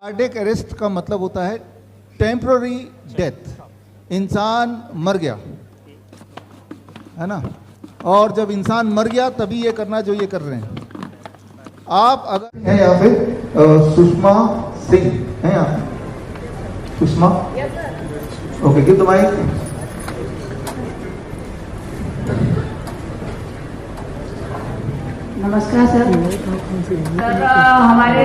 Cardiac arrest का मतलब होता है टेम्पररी डेथ, इंसान मर गया है ना। और जब इंसान मर गया तभी ये करना जो ये कर रहे हैं। आप अगर हैं यहाँ पे सुषमा सिंह है यहाँ, Sushma, okay, give the mic. नमस्कार सर। सर हमारे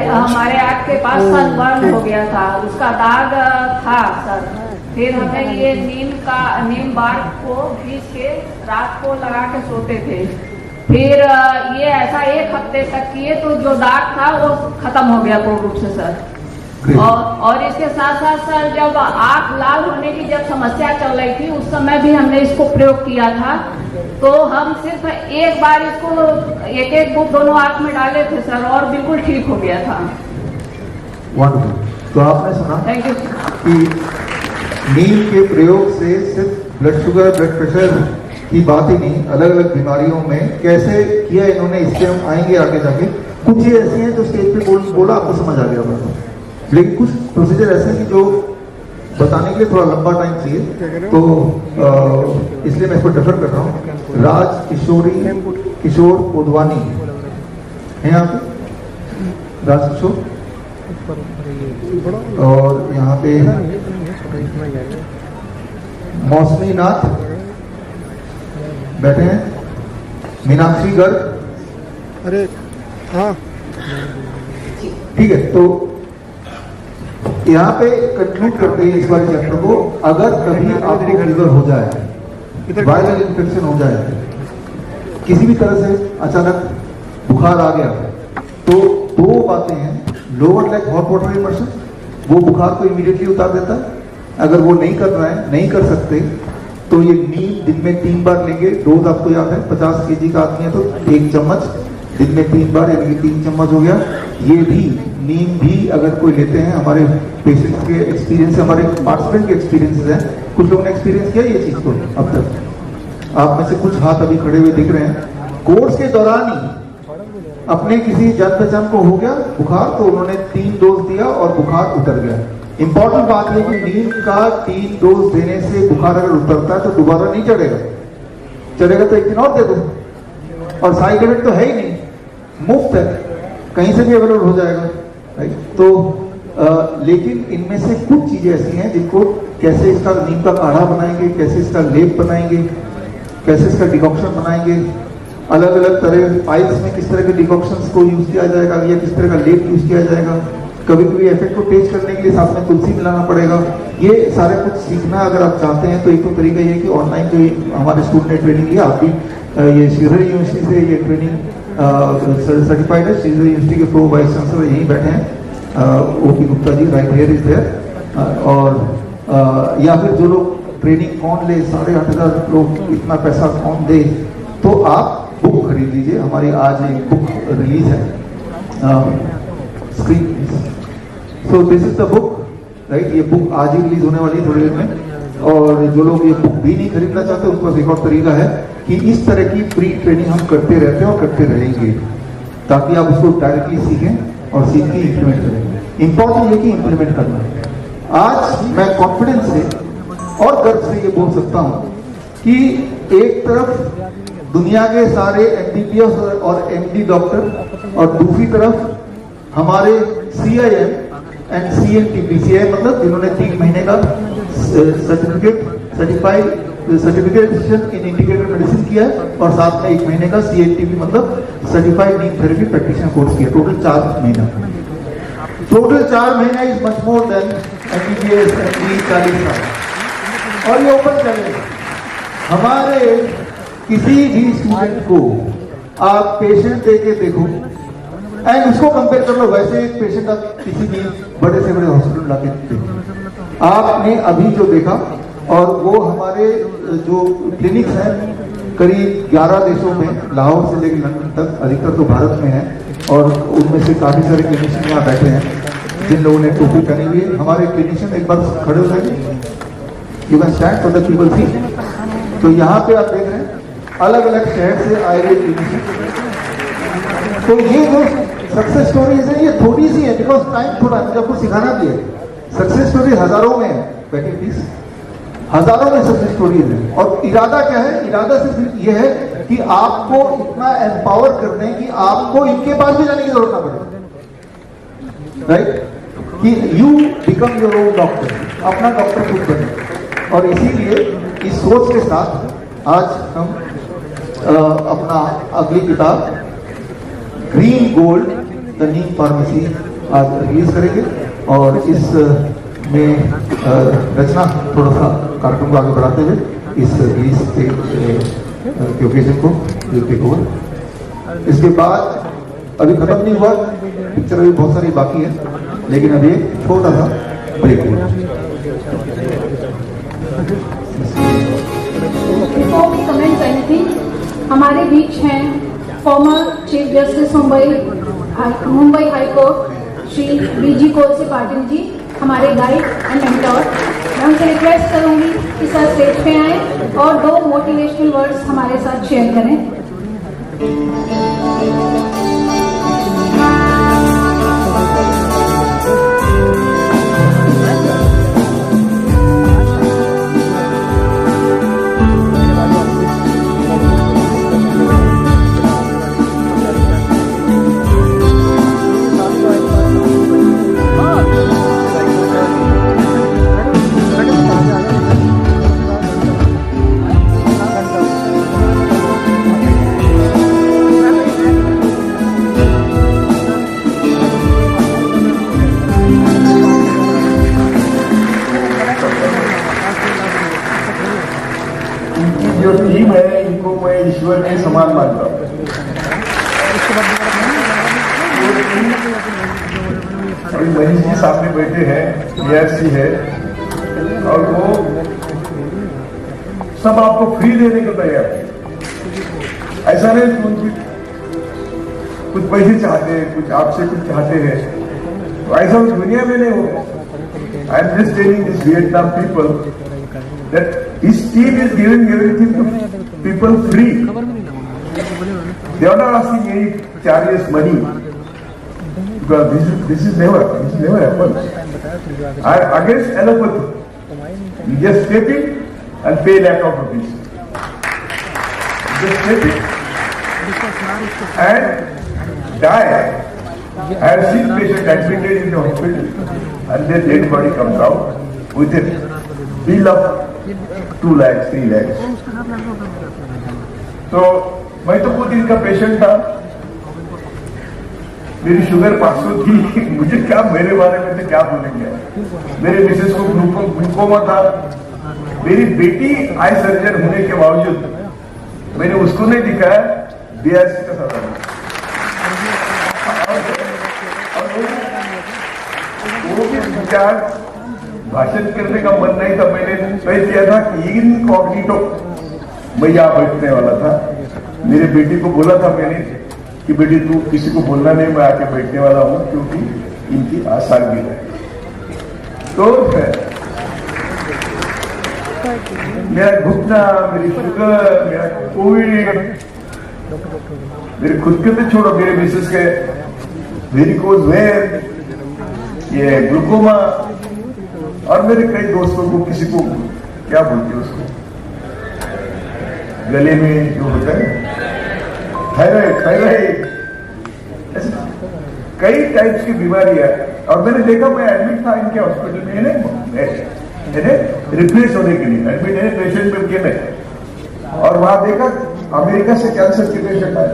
आँख के पास सनबर्न हो गया था, उसका दाग था सर। फिर हमें ये नीम बार को घीस के रात को लगा के सोते थे। फिर ये ऐसा 1 हफ्ते तक किए तो जो दाग था वो खत्म हो गया पूर्ण रूप से सर। और इसके साथ साथ सर जब आँख लाल होने की जब समस्या चल रही थी उस समय भी हमने इसको प्रयोग किया था। तो हम सिर्फ एक बार इसको एक बूंद दोनों आँख में डाले थे सर और बिल्कुल ठीक हो गया था। वंडरफुल। तो आपने सुना थैंक यू कि नीम के प्रयोग से सिर्फ ब्लड शुगर, ब्लड प्रेशर की बात ही नहीं, अलग अलग बीमारियों में कैसे किया इन्होंने, इससे हम आएंगे आगे जाके। कुछ चीजें ऐसी हैं जो स्टेज पे बोला आपको समझ आ गया होगा, लेकिन कुछ प्रोसीजर ऐसे हैं कि जो बताने के लिए थोड़ा लंबा टाइम चाहिए, तो इसलिए मैं इसको डिफर कर रहा हूँ। किशोर उदवानी है यहाँ पे, राज किशोर, और यहाँ पे मौसमी नाथ बैठे हैं, मीनाक्षी गर्ग, अरे हाँ ठीक है। तो यहाँ पे कंक्लूड करते हैं इस बार चैप्टर को। अगर कभी आपको फीवर हो जाए, वायरल इन्फेक्शन हो जाए, किसी भी तरह से अचानक बुखार आ गया, तो 2 बातें हैं। Lower leg hot water immersion, वो बुखार को इमीडिएटली उतार देता है। अगर वो नहीं कर रहा है, नहीं कर सकते, तो ये नीम दिन में 3 बार लेंगे। डोज आपको याद है, 50 केजी का आदमी है तो 1 चम्मच दिन में 3 बार, यानी कि 3 चम्मच हो गया। ये भी नीम भी अगर कोई लेते हैं, हमारे पेशेंट्स के एक्सपीरियंस, हमारे पार्टिसिपेंट के एक्सपीरियंसेस हैं, कुछ लोगों ने एक्सपीरियंस किया ये चीज को अब तक। आप में से कुछ हाथ अभी खड़े हुए दिख रहे हैं। कोर्स के दौरान ही अपने किसी जान पहचान को हो गया बुखार, तो उन्होंने 3 डोज दिया और बुखार उतर गया। इंपॉर्टेंट बात है कि नीम का 3 डोज देने से बुखार अगर उतरता है तो दोबारा नहीं चढ़ेगा, चढ़ेगा तो 1 दिन और दे दो। और साइड इफेक्ट तो है ही नहीं, मुफ्त है, कहीं से भी अवेलेबल हो जाएगा, राइट। तो लेकिन इनमें से कुछ चीजें ऐसी हैं जिनको कैसे इसका नीम का काढ़ा बनाएंगे, कैसे इसका लेप बनाएंगे, कैसे इसका डिकॉक्शन बनाएंगे, अलग अलग तरह पाइल्स में किस तरह के डिकॉक्शंस को यूज किया जाएगा या किस तरह का लेप यूज किया जाएगा। कभी कभी इफेक्ट को टेस्ट करने के लिए साथ में तुलसी मिलाना पड़ेगा। ये सारे कुछ सीखना अगर आप चाहते हैं तो एक तो तरीका ये है कि ऑनलाइन जो हमारे स्टूडेंट ने ट्रेनिंग लिया, आप भी ये श्रीधर यूनिवर्सिटी से ये ट्रेनिंग सर्टिफाइड है। श्रीधर यूनिवर्सिटी के प्रो वाइस चांसलर यहीं बैठे हैं, OP Gupta ji, right here is there. और या फिर जो लोग ट्रेनिंग कौन ले, 8,500 लोग, इतना पैसा कौन दे, तो आप बुक खरीद लीजिए। हमारी आज एक बुक रिलीज है, screen please. So this is the book, right. ये बुक आज ही रिलीज होने वाली है थोड़ी देर में। और जो लोग ये बुक भी नहीं खरीदना चाहते उनके पास एक और तरीका है कि इस तरह की प्री ट्रेनिंग हम करते रहते हैं और करते रहेंगे, ताकि आप उसको डायरेक्टली सीखें और सीख के इंप्लीमेंट करें। इंपॉर्टेंट है कि इंप्लीमेंट करना है। आज मैं कॉन्फिडेंस से और गर्व से ये बोल सकता हूं कि एक तरफ दुनिया के सारे एमबीबीएस और एमडी डॉक्टर और दूसरी तरफ हमारे CIM एंड CNTP मतलब जिन्होंने 3 महीने का सर्टिफिकेशन इन इंटीग्रेटेड मेडिसिन किया है, और साथ में 1 महीने का CNTP मतलब सर्टिफाइड नीम थेरेपी प्रैक्टिशनर कोर्स किया। टोटल 4 महीना। टोटल 4 महीना is much more than MBBS MD 40 साल। और ये ओपन चैलेंज हमारे किसी भी स्टूडेंट को आप पेशेंट देके देखो एंड उसको कंपेयर कर लो वैसे एक पेशेंट आप किसी भी बड़े से बड़े हॉस्पिटल लाके देखो। आपने अभी जो देखा, और वो हमारे जो क्लिनिक्स हैं करीब 11 देशों में, लाहौर से लेकर लंदन तक, अधिकतर तो भारत में है, और उनमें से काफी सारे क्लिनिशियन यहाँ बैठे हैं जिन लोगों ने टोपी पहनी हुई है। हमारे क्लिनिशियन एक बार खड़े हो जाएंगे, you can stand for the people see. तो यहाँ पे आप देख रहे हैं अलग अलग शहर से आए हुए क्लिनिशियन। तो ये जो सक्सेस स्टोरीज है, ये थोड़ी सी है बिकॉज टाइम थोड़ा है, मुझे आपको सिखाना भी है। सक्सेस स्टोरी हजारों में है, बैठिए प्लीज, हजारों में सक्सेस स्टोरीज है। और इरादा क्या है? इरादा सिर्फ ये है कि आपको इतना एम्पावर कर दें कि आपको इनके पास भी जाने की जरूरत ना पड़े, राइट? कि you become your own doctor, अपना डॉक्टर खुद बने। और इसीलिए इस सोच के साथ आज हम अपना अगली किताब green gold the Neem pharmacy आज रिलीज करेंगे। और इस में रचना थोड़ा सा कार्यक्रम को आगे बढ़ाते हुए इस रिलीज के ओकेजन को टेक ओवर। इसके बाद अभी खत्म नहीं हुआ, पिक्चर अभी बहुत सारी बाकी है, लेकिन अभी एक छोटा सा ब्रेक हुआ। Before we commence anything, हमारे बीच हैं former chief justice Mumbai high court Shri BG Kolse Patil ji, हमारे गाइड एंड मेंटोर। मैं उनसे रिक्वेस्ट करूंगी कि सर स्टेज पे आएं और 2 मोटिवेशनल वर्ड्स हमारे साथ शेयर करें। जो टीम है इनको मैं ईश्वर के समान मानता हूँ। अभी मनीष जी सामने बैठे हैं, ARC है, और वो सब आपको फ्री देने को तैयार है। ऐसा नहीं कि उनकी कुछ पैसे चाहते हैं, कुछ आपसे कुछ चाहते हैं, तो ऐसा उस दुनिया में नहीं होगा। I am just telling this Vietnam people that his team is giving everything to people free. They are not asking any charges money, because this is never happened. I am against allopathy. You just step in and pay lakh of rupees. Just step in and die. I have seen patients admitted in the hospital and their dead body comes out with a bill of 2 lakhs, 3 lakhs. तो मैं तो खुद इनका patient था, मेरी sugar 500 थी, मुझे क्या, मेरे बारे में तो क्या बोलेंगे। मेरे मिसेस को ग्लूकोमा था, मेरी बेटी आई सर्जन होने के बावजूद मैंने उसको नहीं दिखाया BRC का सवाल। वो भी विचार भाषण करने का मन नहीं था, मैंने तय किया था कि इनकॉग्निटो मैं यहाँ बैठने वाला था। मेरे बेटी को बोला था मैंने कि बेटी तू किसी को बोलना नहीं, मैं आके बैठने वाला हूँ, क्योंकि इनकी आसान भी है। तो मेरा घुटना, मेरी शुगर, मेरा कोविड, मेरे खुद के तो छोड़ो, मेरे मिसेस के वेरिकोज वेन, ये ग्लूकोमा, और मेरे कई दोस्तों को, किसी को क्या बोलते हैं उसको, गले में जो होता है थायराइड, ऐसे कई टाइप्स की बीमारियां। और मैंने देखा, मैं एडमिट था इनके हॉस्पिटल में रिप्लेस होने के लिए, एडमिट है पेशेंट में उनके में, और वहां देखा अमेरिका से कैंसर के पेशेंट आए,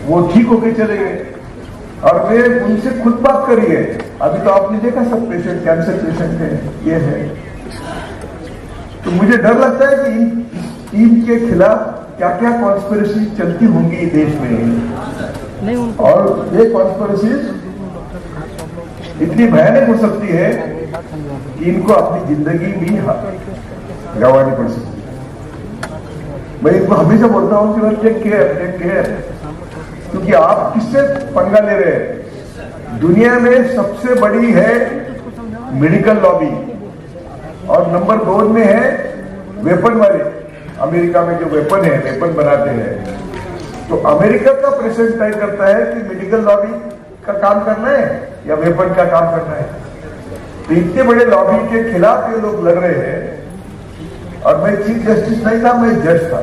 वो ठीक होके चले गए। और मैं उनसे खुद बात करी है, अभी तो आपने देखा सब पेशेंट कैंसर पेशेंट है, ये है। तो मुझे डर लगता है कि टीम के खिलाफ क्या क्या कॉन्स्पिरेसी चलती होंगी देश में, और ये कॉन्स्पिरेसी इतनी भयानक हो सकती है कि इनको अपनी जिंदगी भी गंवानी पड़ सकती है। मैं इनको हमेशा बोलता हूं कि टेक केयर, क्योंकि आप किससे पंगा ले रहे हैं। दुनिया में सबसे बड़ी है मेडिकल लॉबी, और नंबर 2 में है वेपन वाले। अमेरिका में जो वेपन है, वेपन बनाते हैं, तो अमेरिका का प्रेसिडेंट तय करता है कि मेडिकल लॉबी का काम करना है या वेपन का काम करना है। तो इतने बड़े लॉबी के खिलाफ ये लोग लड़ रहे हैं और मैं चीफ जस्टिस नहीं था, मैं जज था।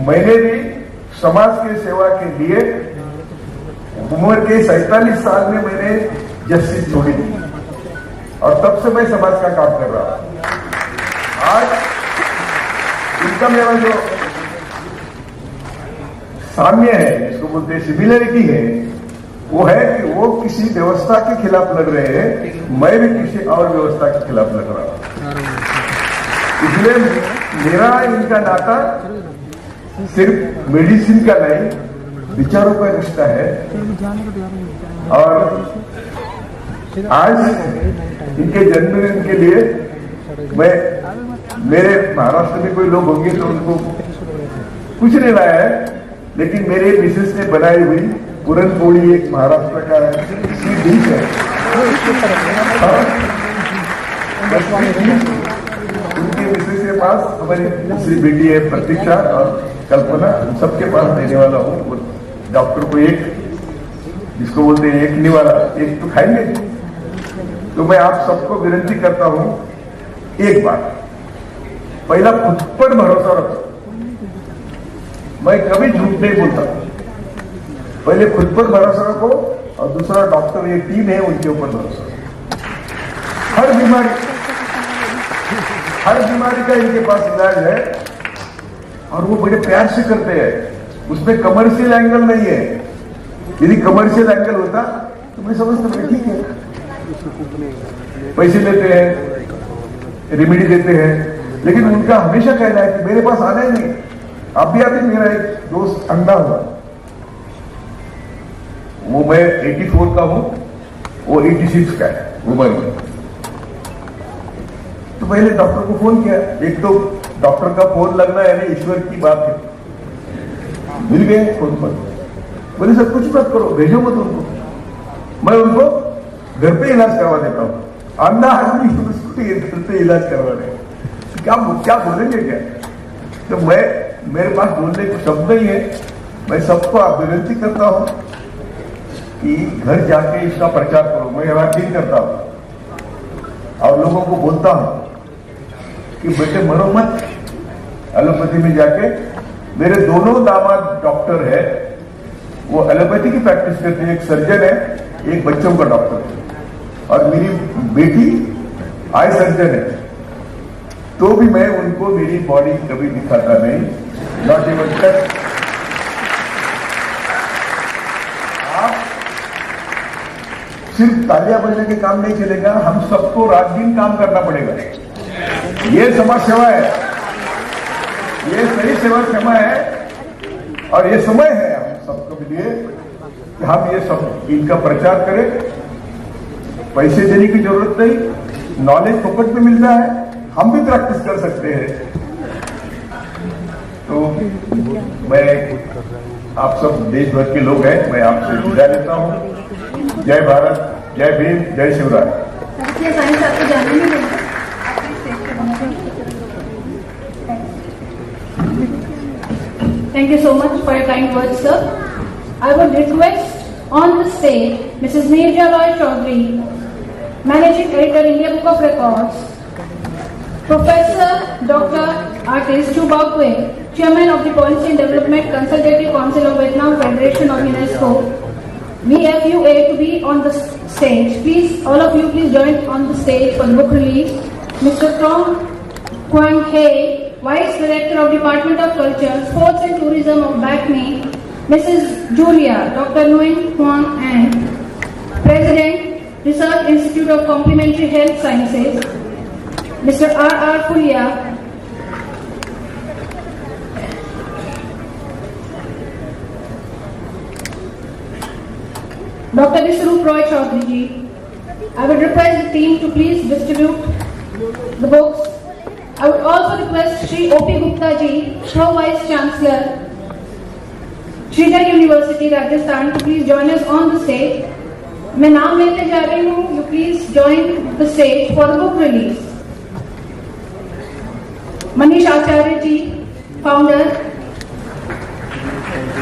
मैंने भी समाज की सेवा के लिए उम्र के 47 साल में मैंने जस्टिस छोड़ी थी और तब से मैं समाज का काम कर रहा हूं। आज इनका मेरा जो साम्य है, जिसको बोलते हैं सिमिलरिटी है, वो है कि वो किसी व्यवस्था के खिलाफ लड़ रहे हैं, मैं भी किसी और व्यवस्था के खिलाफ लड़ रहा हूं। इसलिए मेरा इनका नाता सिर्फ मेडिसिन का नहीं, विचारों का रिश्ता है। और आज इनके जन्मदिन के लिए मैं, मेरे महाराष्ट्र में कोई लोग होंगे तो उनको कुछ नहीं लाया है, लेकिन मेरे मिसेस ने बनाई हुई पूरन पोड़ी एक महाराष्ट्र का डिश है। उनके मिसेस के पास हमारी दूसरी बेटी है प्रतीक्षा और कल्पना, सबके पास देने वाला हूँ। डॉक्टर को एक, जिसको बोलते हैं एक निवाला, एक तो खाएंगे। तो मैं आप सबको विनती करता हूं, एक बात, पहला खुद पर भरोसा रखो। मैं कभी झूठ नहीं बोलता। पहले खुद पर भरोसा रखो और दूसरा डॉक्टर, ये टीम है, उनके ऊपर भरोसा रखो। हर बीमारी का इनके पास इलाज है और वो बड़े प्यार से करते हैं। उसमें कमर्शियल एंगल नहीं है। यदि कमर्शियल एंगल होता तो मैं समझता हूं ठीक है, पैसे लेते हैं, रेमेडी देते हैं, लेकिन उनका हमेशा कहना है कि मेरे पास आना ही नहीं। अभी मेरा एक दोस्त अंधा हुआ, वो मैं 84 का हूं, वो 86 का है उम्र में। तो पहले डॉक्टर को फोन किया। एक तो डॉक्टर का फोन लगना यानी ईश्वर की बात है। मिल गए फोन पर, बोले सर कुछ मत करो, भेजो मत उनको, मैं उनको घर पे इलाज करवा देता हूं। अंधा आदमी उसको घर पे इलाज करवा रहे, क्या बोलेंगे क्या? तो मेरे पास बोलने को शब्द नहीं है। मैं सबको विनती करता हूं कि घर जाके इसका प्रचार करो। मैं वैक्सीन करता हूं और लोगों को बोलता हूं कि बेटे मरो मत। एलोपैथी में जाके, मेरे दोनों दामाद डॉक्टर है, वो एलोपैथी की प्रैक्टिस करते हैं। एक सर्जन है, एक बच्चों का डॉक्टर है, और मेरी बेटी आई सर्जन है। तो भी मैं उनको मेरी बॉडी कभी दिखाता नहीं, नॉट इवन टच। आप सिर्फ तालियां बजने के काम नहीं चलेगा, हम सबको रात दिन काम करना पड़ेगा। ये समाज सेवा है, ये सही सेवा है, और ये समय है हम सबके लिए कि हम ये सब इनका प्रचार करें। पैसे देने की जरूरत नहीं, नॉलेज फोकट में मिलता है, हम भी प्रैक्टिस कर सकते हैं। तो मैं, आप सब देश भर के लोग हैं, मैं आपसे विदा लेता हूं। जय भारत, जय भीम, जय शिवराय। आपको जानने में Thank you so much for your kind words, sir. I would request on the stage Mrs. Nirja Roy Chaudhary, Managing Editor, India Book of Records, Professor Dr. Artist Chu Baokwe, Chairman of the Policy and Development Consultative Council of Vietnam Federation of UNESCO, VFUA, to be on the stage. Please, all of you, please join on the stage for the book release. Mr. Trong Quang Hay, Vice Director of Department of Culture, Sports and Tourism of BACME, Mrs. Julia, Dr. Nguyen Huang Anh, President, Research Institute of Complementary Health Sciences, Mr. R. Fulia, Dr. Vishwarup Roy Chaudhary ji. I would request the team to please distribute the books. I would also request Shri O.P. Gupta ji, Pro-Vice Chancellor, Sridhar University, Rajasthan, to please join us on the stage. मैं नाम लेते जा रही हूँ, you please join the stage for the book release. Manish Acharya ji, founder,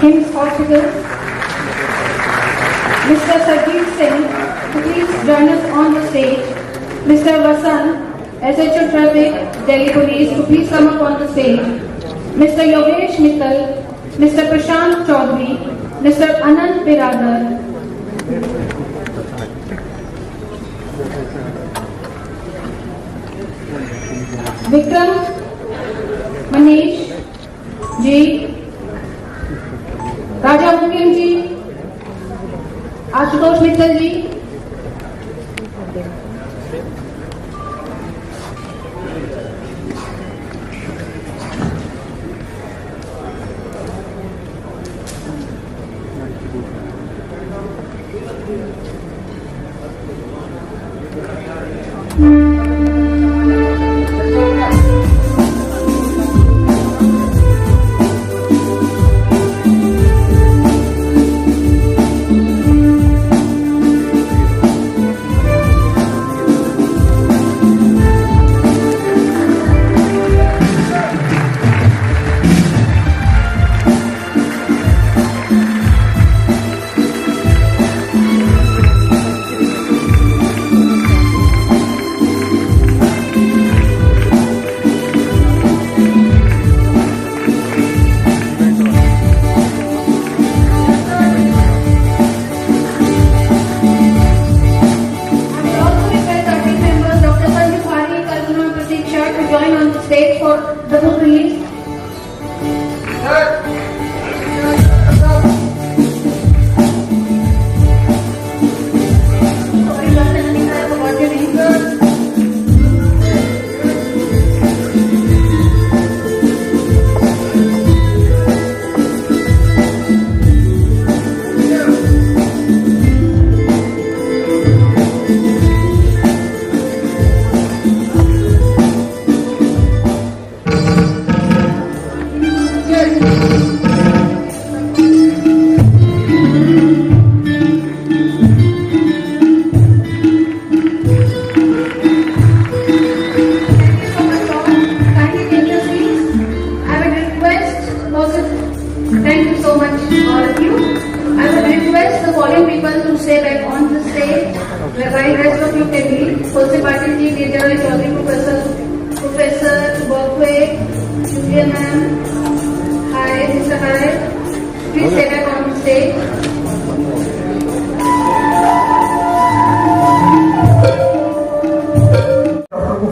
KIMS Hospital. Mr. Sarjeet Singh, to please join us on the stage. Mr. Vasan, SHO Traffic, Delhi Police, to please come up on the stage. Mr. Yogesh Mittal, Mr. Prashant Chaudhary, Mr. Anand Biradar. Vikram Manish ji, Raja Mukim ji, Ashutosh Mittal ji,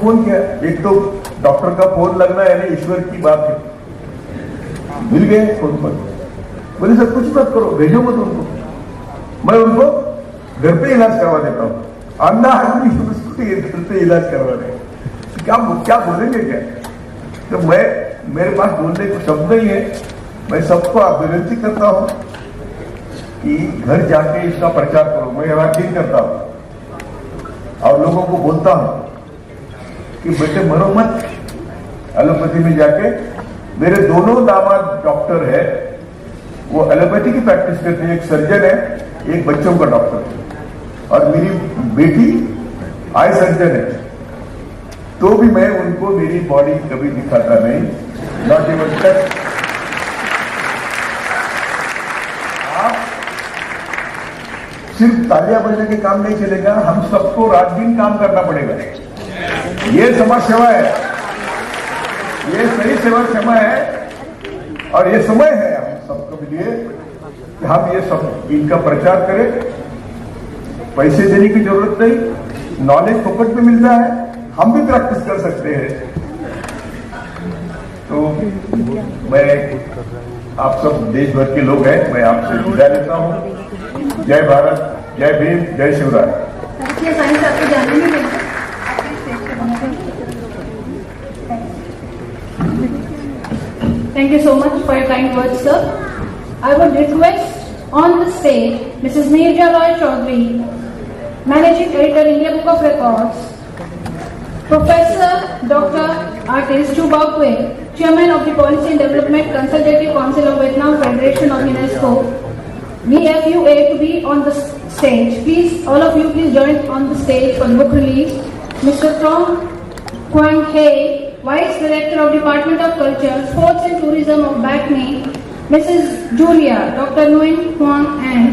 phone किया, एक तो doctor का phone लगना यानी ईश्वर की बात है, मिल गए फोन पर, बोले सर कुछ मत करो, भेजो मत उनको, मैं उनको घर पे इलाज करवा देता हूँ। अंधा आदमी उसको घर पे इलाज करवा रहे, क्या बोलेंगे क्या? तो मेरे पास बोलने को शब्द नहीं है। मैं सबको विनती करता हूँ कि घर जाके इसका प्रचार करो। मैं हर दिन करता हूँ और लोगों को बोलता हूँ कि बेटे मरो मत, एलोपैथी में जाके। मेरे दोनों दामाद डॉक्टर है, वो एलोपैथी की प्रैक्टिस करते हैं, एक सर्जन है, एक बच्चों का डॉक्टर है, और मेरी बेटी आई सर्जन है। तो भी मैं उनको मेरी बॉडी कभी दिखाता नहीं, नॉट इवन टच। आप सिर्फ तालियां बजने के काम नहीं चलेगा, हम सबको रात दिन काम करना पड़ेगा। ये समाज सेवा है, ये सही सेवा सेवा है, और ये समय है हम सबको लिए कि हम ये सब इनका प्रचार करें। पैसे देने की जरूरत नहीं, नॉलेज फोकट में मिलता है, हम भी प्रैक्टिस कर सकते हैं। तो मैं, आप सब देश भर के लोग हैं, मैं आपसे विदा लेता हूं। जय भारत, जय भीम, जय Shivrai. Thank you so much for your kind words, sir. I would request on the stage Mrs. Neerja Roy Chaudhary, Managing Editor, India Book of Records, Professor Dr. Artist Chu Bakwe, Chairman of the Policy and Development Consultative Council of Vietnam Federation of UNESCO, VFUA, to be on the stage. Please, all of you, please join on the stage for the book release. Mr. Trong Quang Hay, Vice Director of Department of Culture, Sports and Tourism of BACNI, Mrs. Julia, Dr. Nguyen Huang An,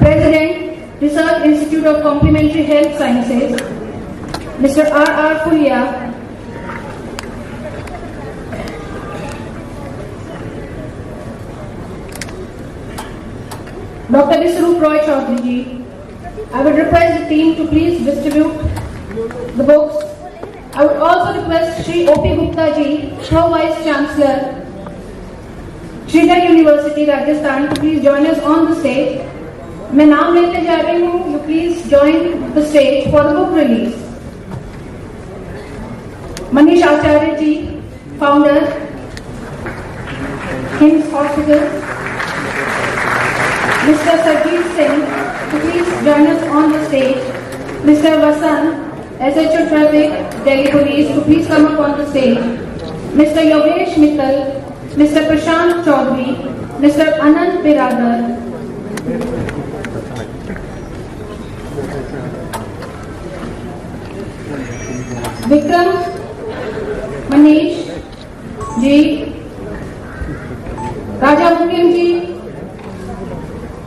President, Research Institute of Complementary Health Sciences, Mr. R. Fulia, Dr. Viswarup Roy Chaudhary ji. I would request the team to please distribute the books. I would also request Shri O.P. Gupta ji, Vice Chancellor, Sridhar University, Rajasthan, to please join us on the stage. मैं नाम लेते जा रही हूँ. You please join the stage for the book release. Manish Acharya ji, founder, King's Hospital. Mr. Sarjeet Singh, to please join us on the stage. Mr. Vasan, SHO Traffic, Delhi Police, to please come up on the stage. Mr. Yogesh Mittal, Mr. Prashant Chaudhary, Mr. Anand Biradar, Vikram Manish ji, Raja Mukim ji,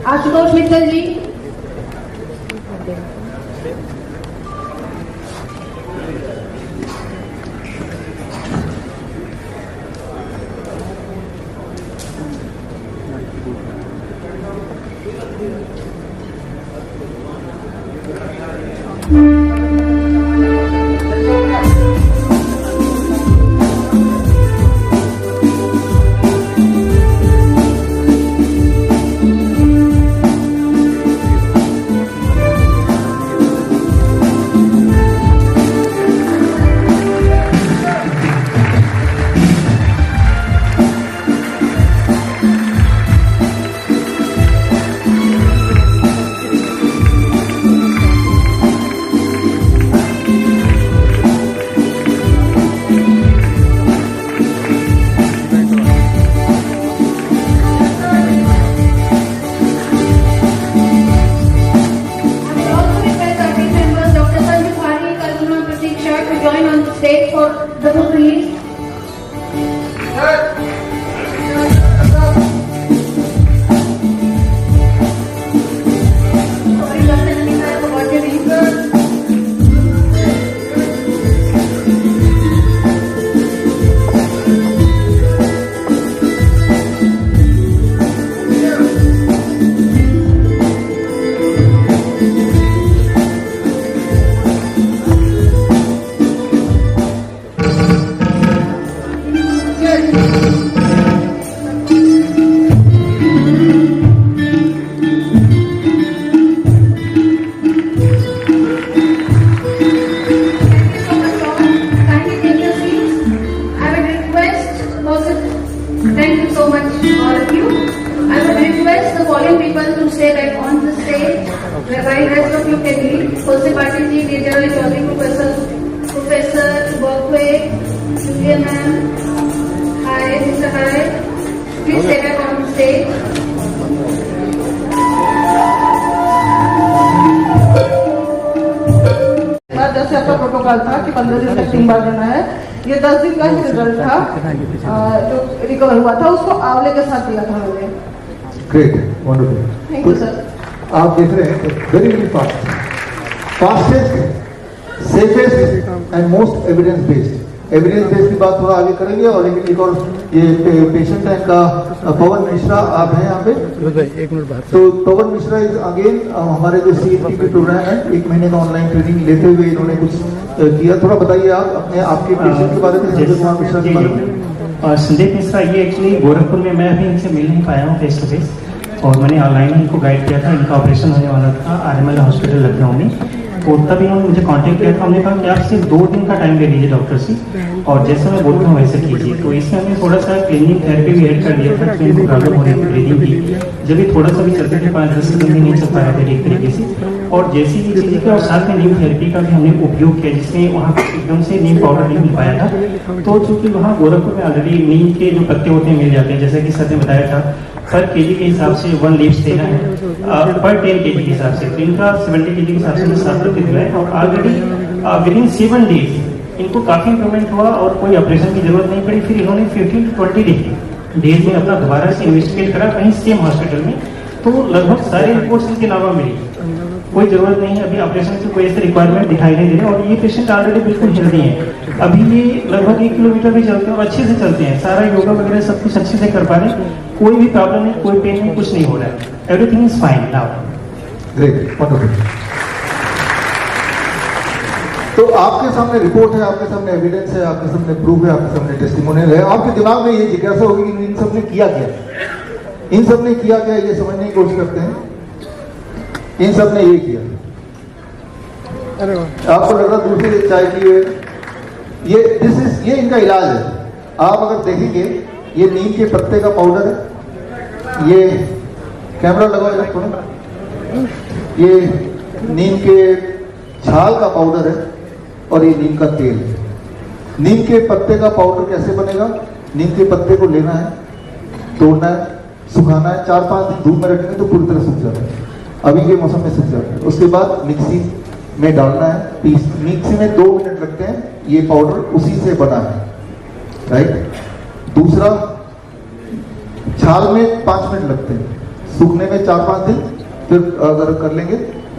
Ashutosh Mittal ji, जैसे आपका protocol था कि 15 दिन तक 3 बार देना है, ये 10 दिन का ही रिजल्ट था जो रिकवर हुआ था, उसको आंवले के साथ दिया था हमने. Great, wonderful. Thank you sir. आप देख रहे हैं very very fastest, safest and most evidence based की बात थोड़ा आगे करेंगे. और लेकिन एक और ये पेशेंट है इनका पवन मिश्रा, आप हैं यहाँ पे. एक मिनट बात. तो पवन मिश्रा इज अगेन हमारे जो CMT के प्रोग्राम है, 1 महीने का ऑनलाइन ट्रेनिंग लेते हुए इन्होंने कुछ किया. थोड़ा बताइए आप अपने आपके पेशेंट के बारे में, संजय कुमार मिश्रा के बारे में. संदीप मिश्रा ये एक्चुअली गोरखपुर में, मैं अभी इनसे मिल नहीं पाया हूँ फेस टू फेस, और मैंने ऑनलाइन इनको गाइड किया था. इनका ऑपरेशन होने वाला था RML हॉस्पिटल लखनऊ में, तो तभी उन्होंने मुझे कांटेक्ट किया था. हमने कहा कि आप सिर्फ 2 दिन का टाइम ले लीजिए डॉक्टर से, और जैसा मैं बोलता हूँ वैसे कीजिए. तो इसमें हमने थोड़ा सा क्लीनिंग थेरेपी भी ऐड कर दिया था, तो इनको प्रॉब्लम हो रही थी ब्रीदिंग की. जब भी थोड़ा सा भी चलते थे 5-10 दिन भी नहीं चल पाया था ठीक तरीके से, और जैसी ही चीज़ की, और साथ में नीम थेरेपी का भी हमने उपयोग किया, जिसमें वहाँ एकदम से नीम पाउडर नहीं मिल पाया था. तो चूँकि वहाँ गोरखपुर में ऑलरेडी नीम के जो पत्ते होते हैं मिल जाते हैं, जैसा कि सर ने बताया था, पर केजी के हिसाब से 1 लीव्स देना है, पर 10 केजी के हिसाब से. तो इनका 70 केजी के हिसाब से 7 पत्ते दिया है, और ऑलरेडी विदिन 7 डेज इनको काफ़ी इंप्रूवमेंट हुआ और कोई ऑपरेशन की जरूरत नहीं पड़ी. फिर इन्होंने 15 to 20 डे डेज में अपना दोबारा से इन्वेस्टिगेट करा कहीं सेम हॉस्पिटल में, तो लगभग सारे रिपोर्ट्स इनके अलावा मिली। कोई जरूरत नहीं है, अभी ऑपरेशन की कोई ऐसे रिक्वायरमेंट दिखाई नहीं दे रही, और ये पेशेंट ऑलरेडी बिल्कुल हेल्दी है। अभी ये लगभग 1 किलोमीटर भी चलते हैं और अच्छे से चलते हैं, सारा योगा वगैरह सब कुछ अच्छे से कर पा रहे हैं, कोई भी प्रॉब्लम नहीं, कोई पेन नहीं, कुछ नहीं हो रहा है, everything is fine now. Great, wonderful. तो आपके सामने रिपोर्ट है, आपके सामने एविडेंस है, आपके सामने प्रूफ है, आपके सामने टेस्टिमोनियल है। आपके दिमाग में ये जिज्ञासा होगी कि इन सब ने किया क्या, इन सब ने किया क्या, ये समझने की कोशिश करते हैं। इन सब ने ये किया, आपको लग रहा दूसरी चाय की है, ये इनका इलाज है। आप अगर देखेंगे, ये नीम के पत्ते का पाउडर है, ये कैमरा लगाओ इलेक्ट्रॉनिक, ये नीम के छाल का पाउडर है, और ये नीम का तेल है। नीम के पत्ते का पाउडर कैसे बनेगा? नीम के पत्ते को लेना है, तोड़ना है, सुखाना है, 4-5 दिन धूप में रखेंगे तो पूरी तरह सूख जाता है, अभी के मौसम में सूख जाता है। उसके बाद मिक्सी में डालना है, पीस, मिक्सी में 2 मिनट लगते हैं, ये पाउडर उसी से बना है, राइट। दूसरा, छाल में 5 मिनट लगते हैं, सूखने में 4-5 दिन, फिर अगर कर लेंगे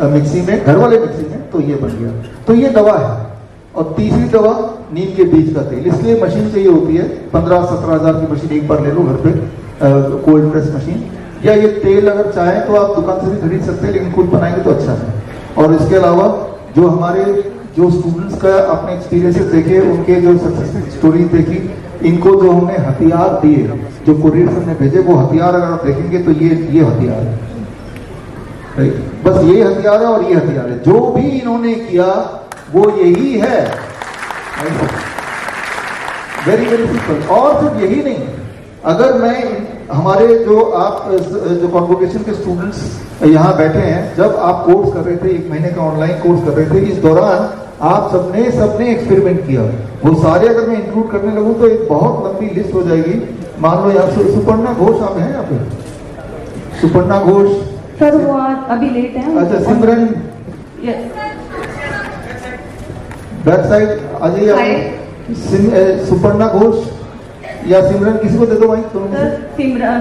मिक्सी में, घर वाले मिक्सी में, तो ये बन गया। तो ये दवा है। और तीसरी दवा नीम के बीज का तेल, इसलिए मशीन चाहिए होती है, 15-17 हज़ार की मशीन एक बार ले लो घर पे, कोल्ड प्रेस मशीन। या ये तेल अगर चाहें तो आप दुकान से भी खरीद सकते हैं, लेकिन खुद बनाएंगे तो अच्छा है। और इसके अलावा जो हमारे जो स्टूडेंट्स का अपने एक्सपीरियंसेस देखे, उनके जो सक्सेस स्टोरी देखी, इनको जो हमने हथियार दिए, जो कुरियर से हमने भेजे, वो हथियार अगर आप देखेंगे तो ये हथियार है, बस ये हथियार है और ये हथियार है। जो भी इन्होंने किया वो यही है, वेरी वेरी सिंपल। और सिर्फ यही नहीं, अगर मैं हमारे जो कॉन्वोकेशन के स्टूडेंट्स यहाँ बैठे हैं, जब आप कोर्स कर रहे थे, 1 महीने का ऑनलाइन कोर्स कर रहे थे, इस दौरान आप सबने एक्सपेरिमेंट किया। वो सारे अगर मैं इंक्लूड करने लगूं तो एक बहुत लंबी लिस्ट हो जाएगी। मान लो यहाँ सुपर्णा घोष आप हैं, यहाँ पे सुपर्णा घोष सर, वो अभी लेट है। अच्छा, सिमरन बैक साइड आ जाइए। सुपर्णा घोष या सिमरन, किसी को दे दो भाई।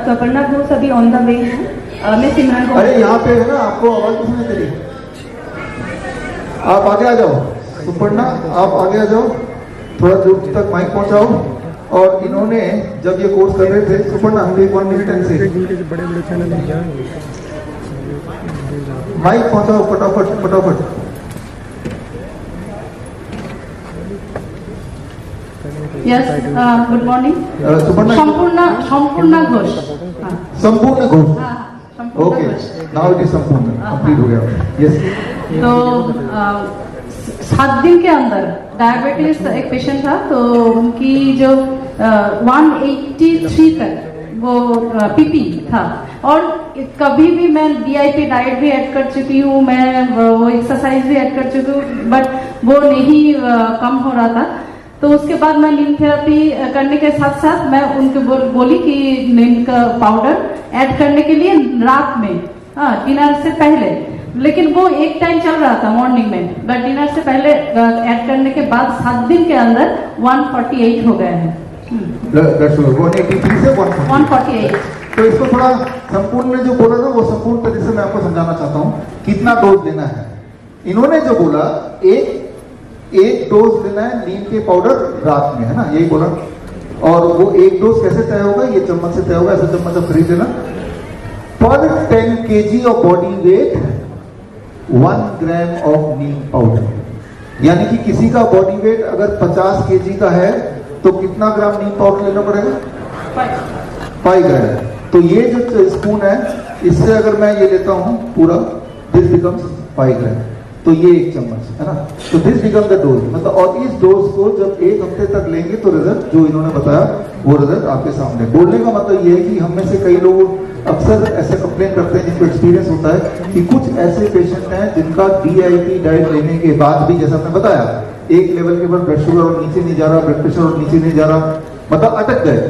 सुपर्णा घोष अभी ऑन द वे है। मैं सिमरन को, अरे यहाँ पे है ना, आपको आवाज किसने करी? आप आगे आ जाओ, सुपर्णा आप आगे आ जाओ, थोड़ा दूर तक माइक पहुंचाओ। और इन्होंने जब ये कोर्स कर रहे थे, सुपर्णा हम 1 मिनट से बड़े चैनल माइक पहुंचाओ फटाफट। Yes, good morning. संपूर्ण घोष। संपूर्ण Ghosh, okay, now it is संपूर्ण, कंप्लीट हो गया। यस। तो 7 दिन के अंदर डायबिटीज एक पेशेंट था, तो उनकी जो 183 तक वो पीपी था, और कभी भी मैं DIP डाइट भी ऐड कर चुकी हूँ, मैं वो एक्सरसाइज भी ऐड कर चुकी हूँ, बट वो नहीं कम हो रहा था। तो उसके बाद मैं नीम थेरेपी करने के साथ साथ मैं उनको बोली कि नीम का पाउडर ऐड करने के लिए रात में, डिनर से पहले। लेकिन वो एक टाइम चल रहा था मॉर्निंग में, बट डिनर से पहले ऐड करने के बाद 7 दिन के अंदर 148 हो गए हैं। 183 से 148। तो इसको थोड़ा संपूर्ण ने जो बोला ना, वो संपूर्ण तरीके से मैं आपको समझाना चाहता हूँ कितना डोज लेना है। इन्होंने जो बोला, एक डोज लेना है नीम के पाउडर रात में, है ना, यही बोला। और वो एक डोज कैसे तय होगा? ये चम्मच से तय होगा, ऐसा चम्मच आप खरीद लेना। पर 10 kg of body weight 1 gram of Neem powder. यानी कि किसी का बॉडी वेट अगर 50 kg का है तो कितना ग्राम नीम पाउडर लेना पड़ेगा? 5 ग्राम। तो ये जो स्पून है, इससे अगर मैं ये लेता हूं पूरा, दिस बिकम्स 5 ग्राम, तो ये 1 चम्मच है ना। तो दिस बिकम द डोज, मतलब, और इस डोज को जब 1 हफ्ते तक लेंगे तो रिजल्ट जो इन्होंने बताया वो रिजल्ट आपके सामने। बोलने का मतलब ये है कि हम में से कई लोग अक्सर ऐसे कंप्लेन करते हैं, जिनको एक्सपीरियंस होता है कि कुछ ऐसे पेशेंट हैं जिनका DIP डाइट लेने के बाद भी, जैसा आपने बताया, एक लेवल के बाद ब्लड शुगर और नीचे नहीं जा रहा, ब्लड प्रेशर और नीचे नहीं जा रहा, मतलब अटक गए।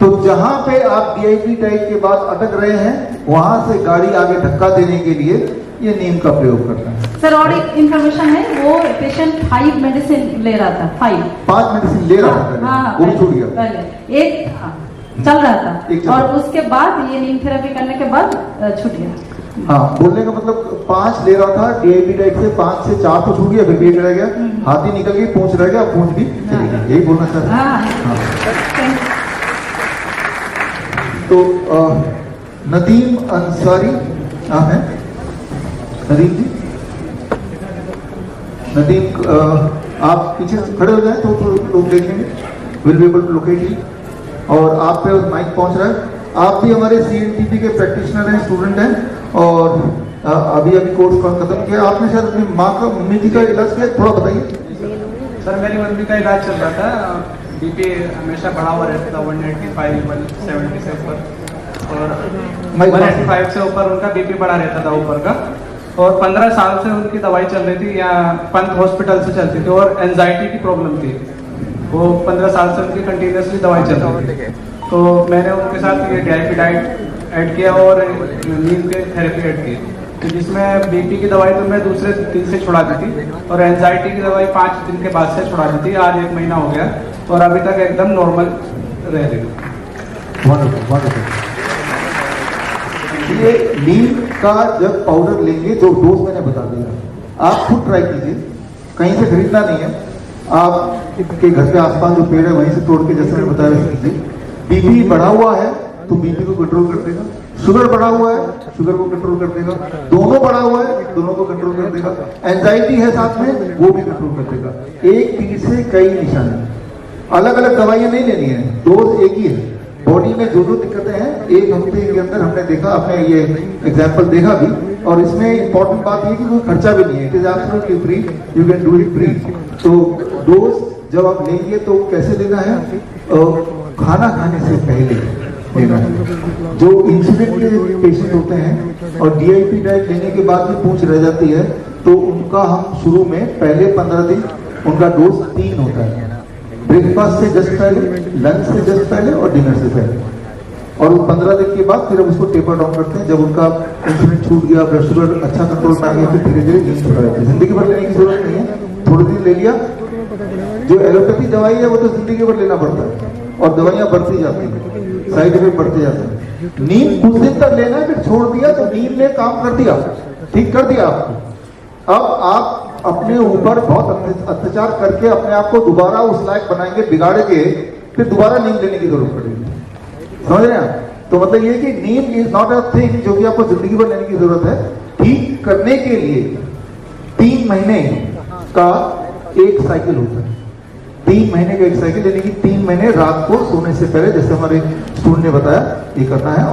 तो जहां पे आप DIP डाइट के बाद अटक रहे हैं, वहां से गाड़ी आगे धक्का देने के लिए ये नीम का प्रयोग करता है। सर, और एक इन्फॉर्मेशन है, वो पेशेंट 5 मेडिसिन ले रहा था, 5 मेडिसिन ले रहा था, हाँ, वो भी छूट गया। पहले एक चल रहा एक था, और उसके बाद ये नीम थेरेपी करने के बाद छूट गया। हाँ, बोलने का मतलब 5 ले रहा था डीआईपी डाइट से, 5 से 4 तो छूट गया, फिर भी 1 रह गया, हाथी निकल गई, पूंछ रह गया, पूंछ भी चली गई, यही बोलना चाहता हूँ। तो नदीम अंसारी है, नदीम जी, नदीम आप पीछे खड़े हो जाए तो लोग देखेंगे, will be able to locate you. और आप पे माइक पहुंच रहा है, आप भी हमारे सीएनटीपी के प्रैक्टिशनर हैं, स्टूडेंट हैं, और अभी कोर्स खत्म किया। आपने शायद अपनी माँ का, मम्मी जी का इलाज किया, थोड़ा बताइए। सर मेरी मम्मी का इलाज चल रहा था, बीपी हमेशा बढ़ा हुआ रहता था, 185, 170 से ऊपर, और 185 से ऊपर उनका बीपी बढ़ा रहता था ऊपर का, और 15 साल से उनकी दवाई चल रही थी, यहाँ पंत हॉस्पिटल से चलती थी, और एंजाइटी की प्रॉब्लम थी, वो 15 साल से उनकी कंटिन्यूसली दवाई चल रही थी। तो मैंने उनके साथ ये डीआईपी डाइट ऐड किया और नीम के थेरेपी ऐड की, तो जिसमें बीपी की दवाई तो मैं दूसरे दिन से छुड़ा दी थी, और एंजाइटी की दवाई 5 दिन के बाद से छुड़ा दी थी। आज 1 महीना हो गया और अभी तक एकदम नॉर्मल रह रही हूँ। ये नीम का जब पाउडर लेंगे, जो डोज मैंने बता दिया, आप खुद ट्राई कीजिए, कहीं से खरीदना नहीं है, आपके घर के आसपास जो पेड़ है वहीं से तोड़ के, जैसे मैंने बताया वैसे कीजिए। बीपी बढ़ा हुआ है तो बीपी को कंट्रोल कर देगा, शुगर बढ़ा हुआ है शुगर को कंट्रोल कर देगा, दोनों बढ़ा हुआ है दोनों को कंट्रोल कर देगा, एंजाइटी है साथ में वो भी कंट्रोल कर देगा। एक तीर से कई निशाने, अलग अलग दवाइयां नहीं लेनी है, डोज एक ही है। बॉडी में जो दिक्कतें हैं 1 हफ्ते के अंदर हमने देखा, आपने ये एग्जाम्पल देखा भी, और इसमें इंपॉर्टेंट बात ये कि कोई खर्चा भी नहीं है, it is absolutely free, you can do it free. तो डोज जब आप लेंगे तो कैसे लेना है, खाना खाने से पहले लेना है। जो इंसुलिन के पेशेंट होते हैं और डीआईपी डाइट लेने के बाद भी पूंछ रह जाती है, तो उनका हम शुरू में पहले 15 दिन उनका डोज 3 होता है, ब्रेकफास्ट से जस्ट पहले, लंच से जस्ट पहले और डिनर से पहले, और 15 दिन के बाद फिर हम उसको टेपर डाउन करते हैं। जब उनका इंसुलिन छूट गया, ब्लड शुगर अच्छा कंट्रोल में आ गया, फिर धीरे धीरे नींद छुड़ा जाती है। जिंदगी भर लेने की जरूरत नहीं है, थोड़े दिन ले लिया। जो एलोपैथी दवाई है वो तो जिंदगी भर लेना पड़ता है, और दवाइयां बढ़ती जाती है, साइड इफेक्ट बढ़ते जाते हैं। नींद कुछ दिन तक लेना है, फिर छोड़ दिया तो नींद ने काम कर दिया, ठीक कर दिया आपको। अब आप अपने ऊपर बहुत अत्याचार करके अपने आप को दोबारा उस लायक बनाएंगे, बिगाड़ेंगे, फिर दोबारा नींद लेने की जरूरत पड़ेगी। समझ रहे हैं? तो मतलब ये कि नींद इज नॉट अ थिंग जो कि आपको जिंदगी भर लेने की जरूरत है। ठीक करने के लिए 3 महीने का एक साइकिल होता है, 3 महीने का एक साइकिल, यानी कि 3 महीने रात को सोने से पहले, जैसे हमारे स्टूडेंट ने बताया, ये करना है।